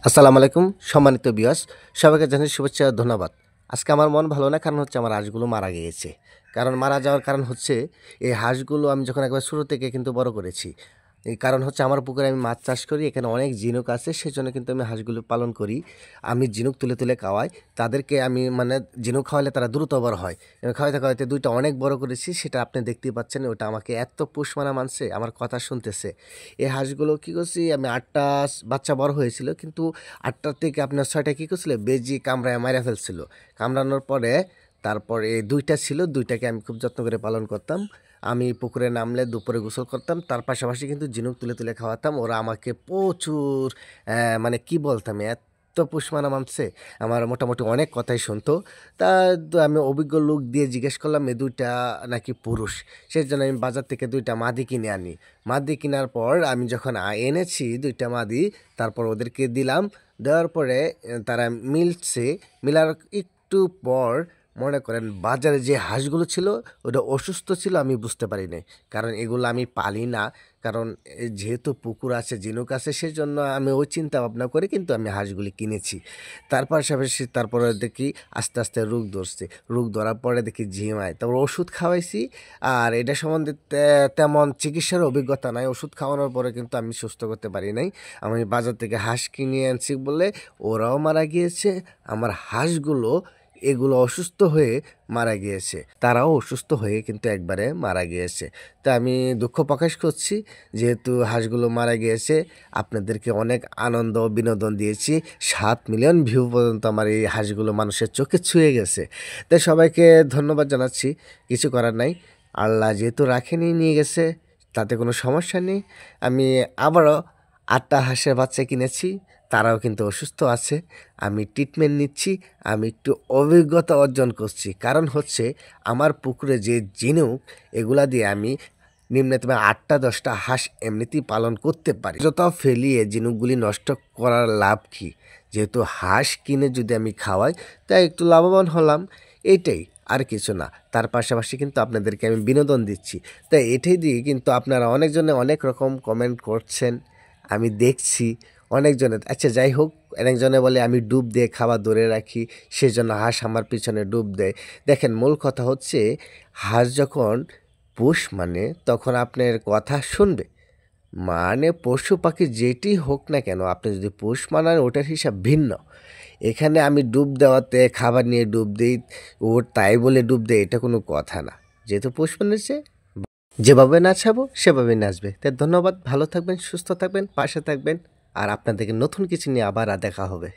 আসসালামু আলাইকুম সম্মানিত ভিউয়ার্স, সবাইকে জানাই শুভেচ্ছা ও ধন্যবাদ। আজকে আমার মন ভালো না, কারণ হচ্ছে আমার হাঁসগুলো মারা গিয়েছে। কারণ মারা যাওয়ার কারণ হচ্ছে এই হাঁসগুলো আমি যখন একবার শুরু থেকে কিন্তু বড় করেছি। এই কারণ হচ্ছে আমার পুকুরে আমি মাছ চাষ করি, এখানে অনেক ঝিনুক আছে, সেজন্য কিন্তু আমি হাঁসগুলো পালন করি। আমি ঝিনুক তুলে খাওয়াই। তাদেরকে আমি মানে ঝিনুক খাওয়ালে তারা দ্রুত বড় হয়। খাওয়াইতে ২ টা অনেক বড় করেছি, সেটা আপনি দেখতেই পাচ্ছেন। ওটা আমাকে এত পোষ মানা মানছে, আমার কথা শুনতেছে। এই হাঁসগুলো কী করছি আমি ৮ টা বাচ্চা বড় হয়েছিল, কিন্তু ৮টার থেকে আপনার ৬টা কী করছিল বেজি কামড়ায় মাইরা ফেলছিল। কামড়ানোর পরে তারপরে ২টা ছিল, ২টাকে আমি খুব যত্ন করে পালন করতাম। আমি পুকুরে নামলে দুপুরে গোসল করতাম। তার পাশাপাশি কিন্তু ঝিনুক তুলে খাওয়াতাম। ওরা আমাকে প্রচুর মানে কি বলতাম এত পোষমানা মানছে। আমার মোটামুটি অনেক কথাই শুনতো। তা তো আমি অভিজ্ঞ লোক দিয়ে জিজ্ঞেস করলাম এ ২ টা নাকি পুরুষ। সেজন্য আমি বাজার থেকে ২ টা মাদি কিনে আনি। মাদি কেনার পর আমি যখন এনেছি ২ টা মাদি, তারপর ওদেরকে দিলাম। দেওয়ার পরে তারা মিলছে। মিলার একটু পর মনে করেন বাজারে যে হাঁসগুলো ছিল ওটা অসুস্থ ছিল, আমি বুঝতে পারি নাই। কারণ এগুলো আমি পালি না। কারণ যেহেতু পুকুর আছে, ঝিনুক আছে, সেজন্য আমি ওই চিন্তা ভাবনা করে কিন্তু আমি হাঁসগুলি কিনেছি। তার পাশাপাশি তারপরে দেখি আস্তে রোগ ধরছে। রোগ ধরার পরে দেখি ঝিমায়। তারপর ওষুধ খাওয়াইছি। আর এটা সম্বন্ধে তেমন চিকিৎসার অভিজ্ঞতা নাই। ওষুধ খাওয়ানোর পরে কিন্তু আমি সুস্থ করতে পারি নাই। আমি বাজার থেকে হাঁস কিনে আনছি বলে ওরাও মারা গিয়েছে। আমার হাঁসগুলো এগুলো অসুস্থ হয়ে মারা গিয়েছে। তারাও অসুস্থ হয়ে কিন্তু একবারে মারা গিয়েছে। তো আমি দুঃখ প্রকাশ করছি, যেহেতু হাঁসগুলো মারা গিয়েছে। আপনাদেরকে অনেক আনন্দ বিনোদন দিয়েছি। ৭ মিলিয়ন ভিউ পর্যন্ত আমার এই হাঁসগুলো মানুষের চোখে ছুঁয়ে গেছে। তাই সবাইকে ধন্যবাদ জানাচ্ছি। কিছু করার নাই। আল্লাহ যেহেতু রাখেনি, নিয়ে গেছে, তাতে কোনো সমস্যা নেই। আমি আবারও ৮ টা হাঁসের বাচ্চা কিনেছি। তারাও কিন্তু অসুস্থ আছে। আমি ট্রিটমেন্ট নিচ্ছি। আমি একটু অভিজ্ঞতা অর্জন করছি। কারণ হচ্ছে আমার পুকুরে যে ঝিনুক, এগুলা দিয়ে আমি নিম্নে ৮ টা ১০ টা হাঁস এমনিতেই পালন করতে পারি। অযথা ফেলিয়ে ঝিনুকগুলি নষ্ট করার লাভ কী? যেহেতু হাঁস কিনে যদি আমি খাওয়াই, তাই একটু লাভবান হলাম, এইটাই, আর কিছু না। তার পাশাপাশি কিন্তু আপনাদেরকে আমি বিনোদন দিচ্ছি। তাই এটাই দিয়ে কিন্তু আপনারা অনেকজনে অনেক রকম কমেন্ট করছেন, আমি দেখছি অনেকজনে। আচ্ছা যাই হোক, অনেকজনে বলে আমি ডুব দিয়ে খাবার ধরে রাখি, সেজন্য হাঁস আমার পিছনে ডুব দেয়। দেখেন, মূল কথা হচ্ছে হাঁস যখন পোষ মানে তখন আপনার কথা শুনবে। মানে পশু পাখি যেটি হোক না কেন, আপনি যদি পোষ মানান ওটার হিসাব ভিন্ন। এখানে আমি ডুব দেওয়াতে খাবার নিয়ে ডুব দিই, ওর তাই বলে ডুব দেয়, এটা কোনো কথা না। যেহেতু পোষ মেনেছে, যেভাবে নাচাবো সেভাবেই নাচবে। তাই ধন্যবাদ, ভালো থাকবেন, সুস্থ থাকবেন, পাশে থাকবেন। আর আপনাদেরকে নতুন কিছু নিয়ে আবার দেখা হবে।